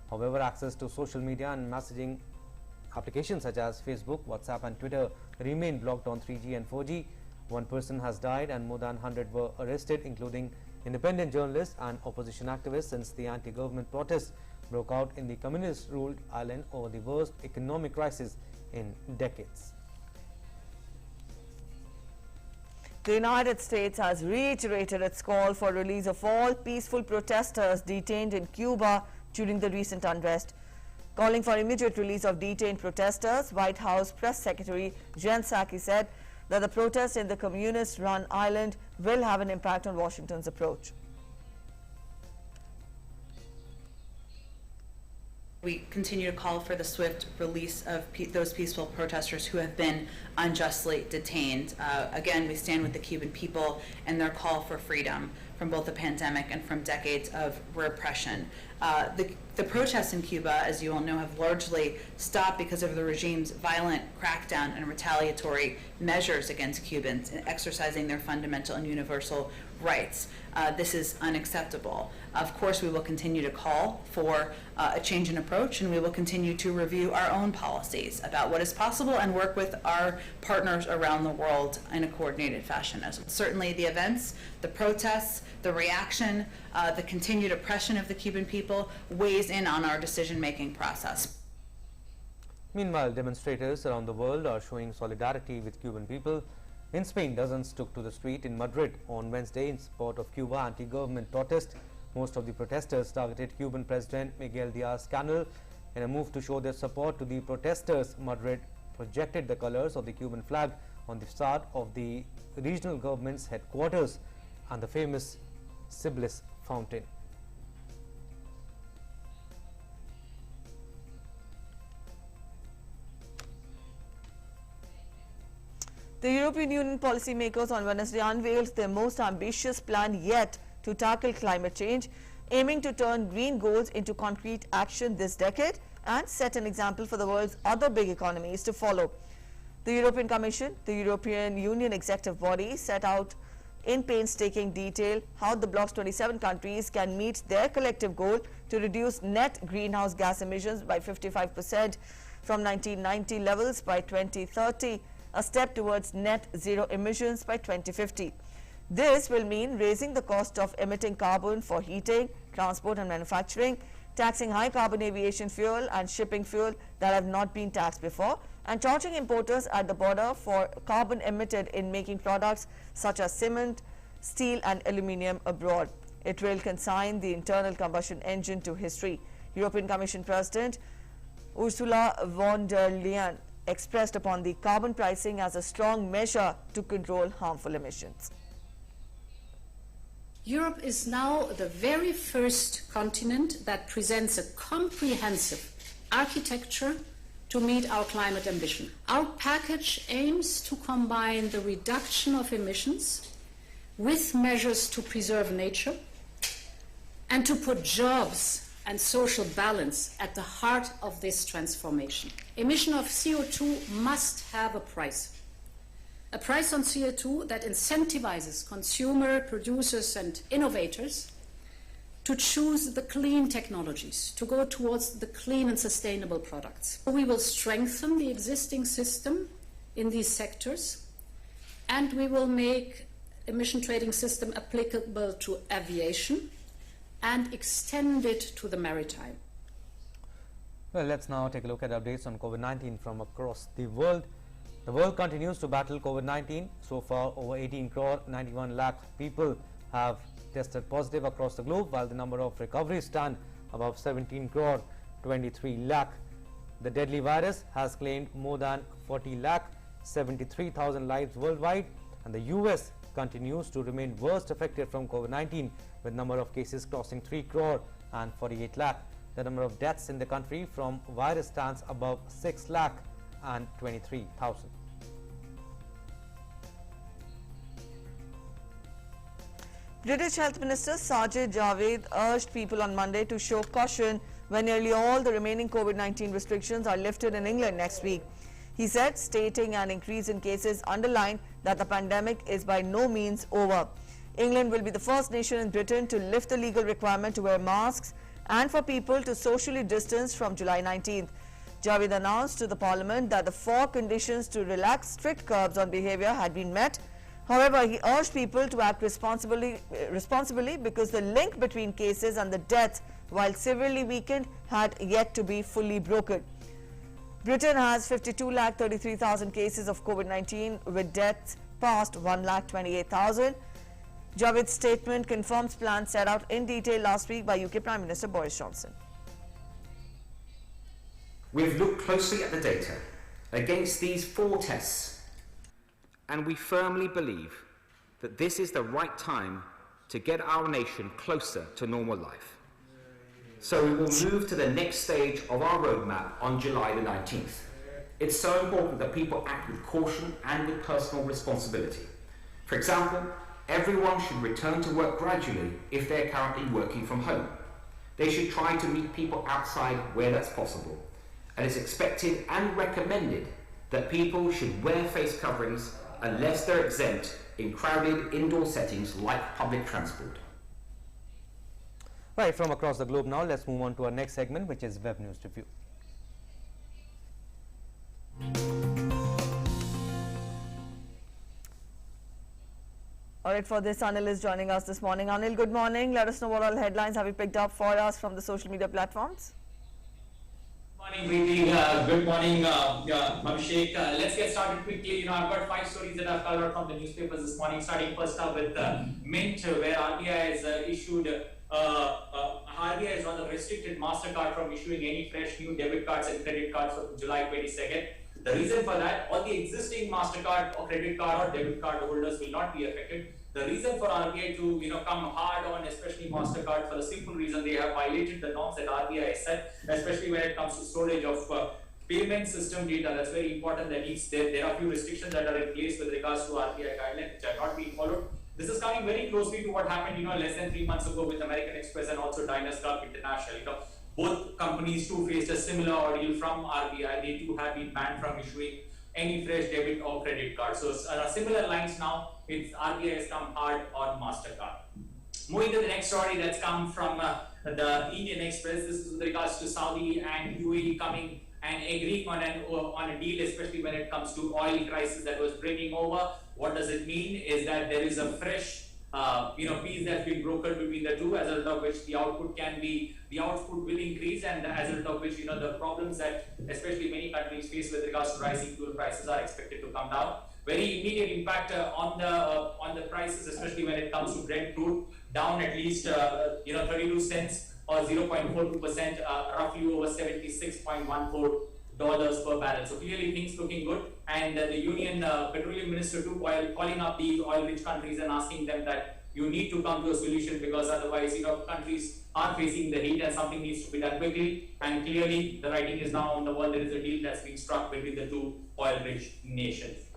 However, access to social media and messaging applications such as Facebook, WhatsApp and Twitter remain blocked on 3G and 4G. One person has died and more than 100 were arrested, including independent journalists and opposition activists, since the anti-government protests broke out in the communist-ruled island over the worst economic crisis in decades. The United States has reiterated its call for release of all peaceful protesters detained in Cuba during the recent unrest. Calling for immediate release of detained protesters, White House Press Secretary Jen Psaki said that the protests in the communist-run island will have an impact on Washington's approach. We continue to call for the swift release of those peaceful protesters who have been unjustly detained. Again, we stand with the Cuban people and their call for freedom from both the pandemic and from decades of repression. The protests in Cuba, as you all know, have largely stopped because of the regime's violent crackdown and retaliatory measures against Cubans in exercising their fundamental and universal rights. This is unacceptable. Of course, we will continue to call for a change in approach, and we will continue to review our own policies about what is possible and work with our partners around the world in a coordinated fashion. As certainly the events, the protests, the reaction, the continued oppression of the Cuban people weighs in on our decision-making process. Meanwhile, demonstrators around the world are showing solidarity with Cuban people. In Spain, dozens took to the street in Madrid on Wednesday in support of Cuba anti-government protest. Most of the protesters targeted Cuban President Miguel Díaz-Canel. In a move to show their support to the protesters, Madrid projected the colors of the Cuban flag on the facade of the regional government's headquarters and the famous Cibeles fountain. The European Union policymakers on Wednesday unveiled their most ambitious plan yet to tackle climate change, aiming to turn green goals into concrete action this decade and set an example for the world's other big economies to follow. The European Commission, the European Union executive body, set out in painstaking detail how the bloc's 27 countries can meet their collective goal to reduce net greenhouse gas emissions by 55% from 1990 levels by 2030, a step towards net zero emissions by 2050. This will mean raising the cost of emitting carbon for heating, transport and manufacturing, taxing high carbon aviation fuel and shipping fuel that have not been taxed before, and charging importers at the border for carbon emitted in making products such as cement, steel and aluminium abroad. It will consign the internal combustion engine to history. European Commission President Ursula von der Leyen expressed upon the carbon pricing as a strong measure to control harmful emissions. Europe is now the very first continent that presents a comprehensive architecture to meet our climate ambition. Our package aims to combine the reduction of emissions with measures to preserve nature and to put jobs and social balance at the heart of this transformation. Emission of CO2 must have a price on CO2 that incentivizes consumer, producers and innovators to choose the clean technologies, to go towards the clean and sustainable products. We will strengthen the existing system in these sectors, and we will make emission trading system applicable to aviation and extend it to the maritime. Well, let's now take a look at updates on COVID-19 from across the world. The world continues to battle COVID-19. So far, over 18 crore 91 lakh people have tested positive across the globe, while the number of recoveries stand above 17 crore 23 lakh. The deadly virus has claimed more than 40 lakh 73,000 lives worldwide, and the US continues to remain worst affected from COVID-19, with number of cases crossing 3 crore and 48 lakh. The number of deaths in the country from virus stands above 6 lakh and 23,000. British Health Minister Sajid Javid urged people on Monday to show caution when nearly all the remaining COVID-19 restrictions are lifted in England next week. He said, stating an increase in cases underlined that the pandemic is by no means over. England will be the first nation in Britain to lift the legal requirement to wear masks and for people to socially distance from July 19th. Javid announced to the Parliament that the 4 conditions to relax strict curbs on behaviour had been met. However, he urged people to act responsibly because the link between cases and the deaths, while severely weakened, had yet to be fully broken. Britain has 52,33,000 cases of COVID-19, with deaths past 1,28,000. Javid's statement confirms plans set out in detail last week by UK Prime Minister Boris Johnson. We've looked closely at the data against these 4 tests, and we firmly believe that this is the right time to get our nation closer to normal life. So we will move to the next stage of our roadmap on July the 19th. It's so important that people act with caution and with personal responsibility. For example, everyone should return to work gradually if they're currently working from home. They should try to meet people outside where that's possible. And it's expected and recommended that people should wear face coverings unless they're exempt in crowded indoor settings like public transport. Right, from across the globe now, let's move on to our next segment, which is Web News Review. All right, for this, Anil is joining us this morning. Anil, good morning. Let us know what all headlines have you picked up for us from the social media platforms. Morning, Preeti. Good morning, Abhishek. Let's get started quickly. I've got 5 stories that I've covered from the newspapers this morning. Starting first up with Mint, where RBI has RBI has rather restricted MasterCard from issuing any fresh new debit cards and credit cards from July 22nd. The reason for that, all the existing MasterCard or credit card or debit card holders will not be affected. The reason for RBI to come hard on especially MasterCard, for the simple reason they have violated the norms that RBI has set, especially when it comes to storage of payment system data. That's very important. That needs there are a few restrictions that are in place with regards to RBI guidelines which are not being followed. This is coming very closely to what happened less than 3 months ago with American Express and also Dearness International. Both companies too faced a similar ordeal from RBI. They too have been banned from issuing any fresh debit or credit card. So similar lines now, RBI has come hard on MasterCard. Moving to the next story that's come from the Indian Express. This is with regards to Saudi and UAE coming and agreeing on a deal, especially when it comes to oil crisis that was bringing over. What does it mean is that there is a fresh peace that's been brokered between the two, as a result of which the output will increase, and as a result of which the problems that especially many countries face with regards to rising fuel prices are expected to come down. Very immediate impact on the prices, especially when it comes to Brent crude, down at least 32 cents or 0.42%, roughly over $76.14 per barrel. So clearly things looking good, and the Union Petroleum Minister too calling up the oil-rich countries and asking them that you need to come to a solution, because otherwise countries are facing the heat and something needs to be done quickly. And clearly the writing is now on the wall. There is a deal that's been struck between the two oil-rich nations.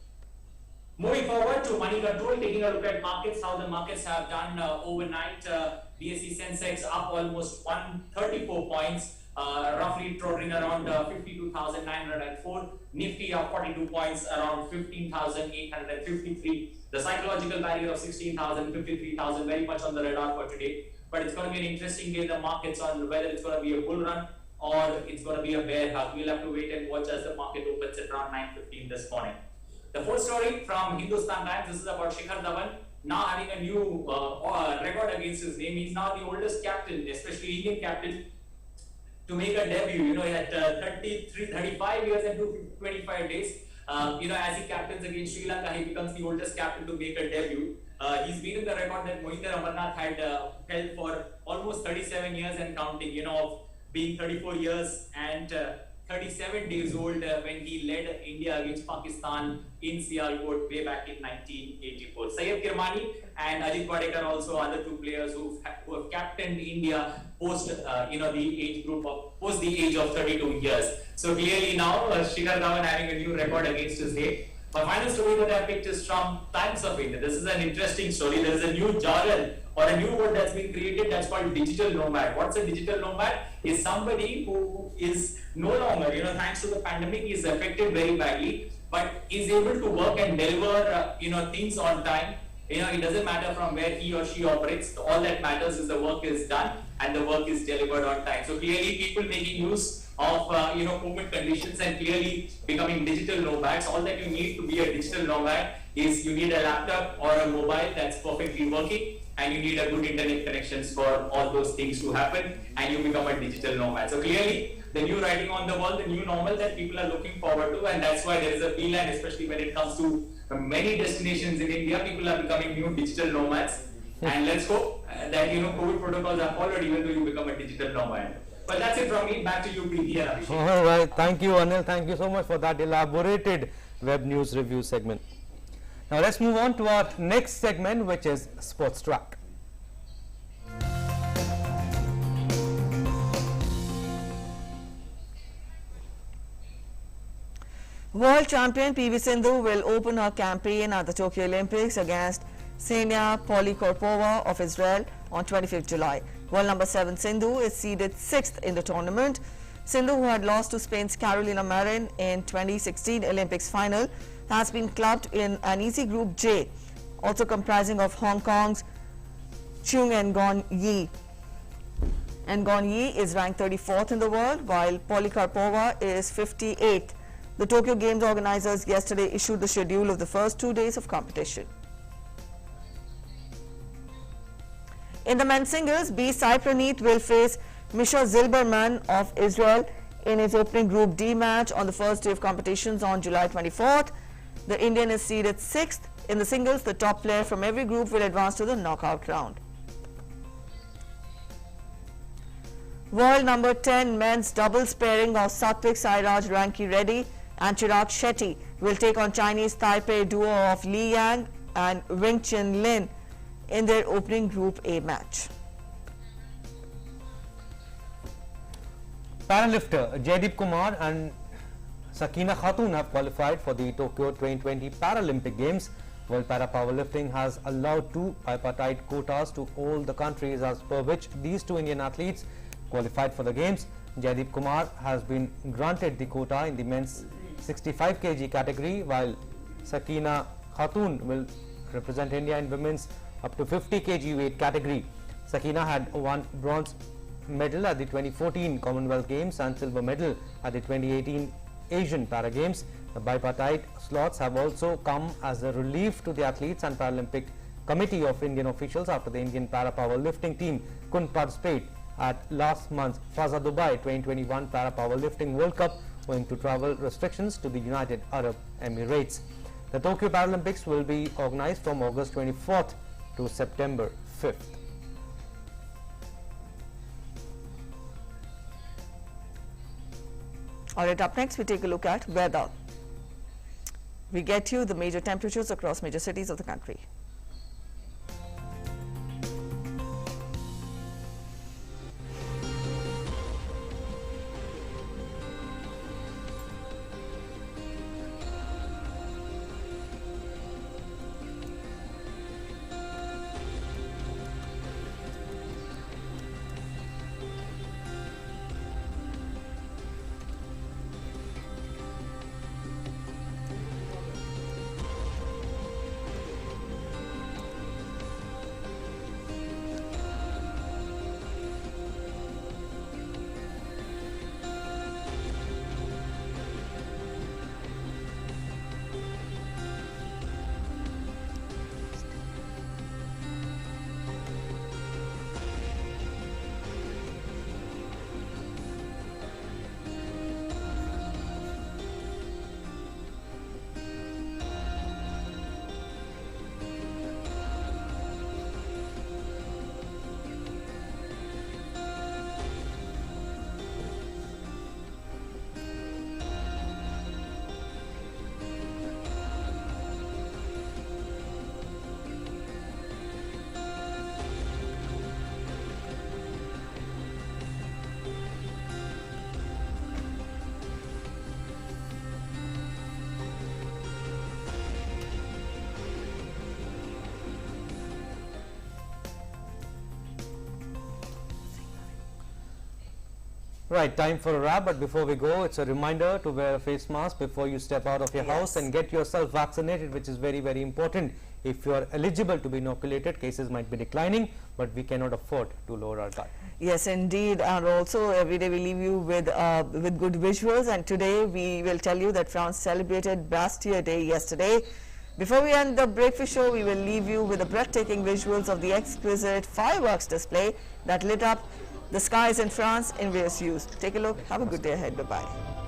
Moving forward to money control, taking a look at markets, how the markets have done overnight. BSE Sensex up almost 134 points, roughly trotting around 52,904. Nifty up 42 points, around 15,853. The psychological barrier of 16,000, 53,000, very much on the radar for today. But it's going to be an interesting day in the markets on whether it's going to be a bull run or it's going to be a bear hug. We'll have to wait and watch as the market opens at around 9:15 this morning. The fourth story from Hindustan Times, this is about Shikhar Dhawan, now having a new record against his name. He's now the oldest captain, especially Indian captain, to make a debut. You know, he had 35 years and 25 days. You know, as he captains against Sri Lanka, he becomes the oldest captain to make a debut. He's beaten the record that Mohinder Amarnath had held for almost 37 years and counting, you know, of being 34 years and 37 days old when he led India against Pakistan in Sialkot way back in 1984. Syed Kirmani and Ajit Wadekar also other two players who have captained India post you know, the age group of post the age of 32 years. So clearly now Shikhar Dhawan having a new record against his name. My final story that I picked is from Times of India. This is an interesting story. There is a new jargon or a new word that's been created that's called digital nomad. What's a digital nomad? Is somebody who is no longer, you know, thanks to the pandemic, is affected very badly, but is able to work and deliver, you know, things on time. You know, it doesn't matter from where he or she operates. All that matters is the work is done and the work is delivered on time. So clearly, people making use of you know, COVID conditions and clearly becoming digital nomads. All that you need to be a digital nomad is you need a laptop or a mobile that's perfectly working, and you need a good internet connections for all those things to happen, and you become a digital nomad. So clearly, the new writing on the wall, the new normal that people are looking forward to, and that's why there is a beeline, especially when it comes to many destinations in India. People are becoming new digital nomads, and let's hope that, you know, COVID protocols are followed even though you become a digital nomad. But that's it from me. Back to you, Preeti and Abhishek. All right, thank you, Anil. Thank you so much for that elaborated web news review segment. Now let's move on to our next segment, which is Sports Track. World champion PV Sindhu will open her campaign at the Tokyo Olympics against Ksenia Polikarpova of Israel on 25th July. World number 7 Sindhu is seeded 6th in the tournament. Sindhu, who had lost to Spain's Carolina Marin in 2016 Olympics final, has been clubbed in an easy Group J, also comprising of Hong Kong's Chung Ngon Yi. Ngon Yi is ranked 34th in the world, while Polikarpova is 58th. The Tokyo Games organizers yesterday issued the schedule of the first 2 days of competition. In the men's singles, B. Sai Praneeth will face Misha Zilberman of Israel in his opening Group D match on the first day of competitions on July 24th. The Indian is seeded 6th. In the singles, the top player from every group will advance to the knockout round. World number 10 men's doubles pairing of Satvik Sairaj Ranki Reddy and Chirag Shetty will take on Chinese Taipei duo of Li Yang and Wing Chin Lin in their opening Group A match. Powerlifter Jaideep Kumar and Sakina Khatun have qualified for the Tokyo 2020 Paralympic Games. World Para Powerlifting has allowed 2 bipartite quotas to all the countries, as per which these 2 Indian athletes qualified for the Games. Jaideep Kumar has been granted the quota in the men's 65 kg category, while Sakina Khatun will represent India in women's up to 50 kg weight category. Sakina had won bronze medal at the 2014 Commonwealth Games and silver medal at the 2018 Asian Para Games. The bipartite slots have also come as a relief to the athletes and Paralympic Committee of Indian officials after the Indian Para Powerlifting team couldn't participate at last month's Faza Dubai 2021 Para Powerlifting World Cup owing to travel restrictions to the United Arab Emirates. The Tokyo Paralympics will be organized from August 24th to September 5th. Alright, up next we take a look at weather. We get you the major temperatures across major cities of the country. Right, time for a wrap, but before we go, it's a reminder to wear a face mask before you step out of your house and get yourself vaccinated, which is very, very important. If you are eligible to be inoculated, cases might be declining, but we cannot afford to lower our guard. Yes, indeed. And also, every day we leave you with good visuals. And today we will tell you that France celebrated Bastille Day yesterday. Before we end the breakfast show, we will leave you with the breathtaking visuals of the exquisite fireworks display that lit up the skies in France in various hues. Take a look. Have a good day ahead. Bye-bye.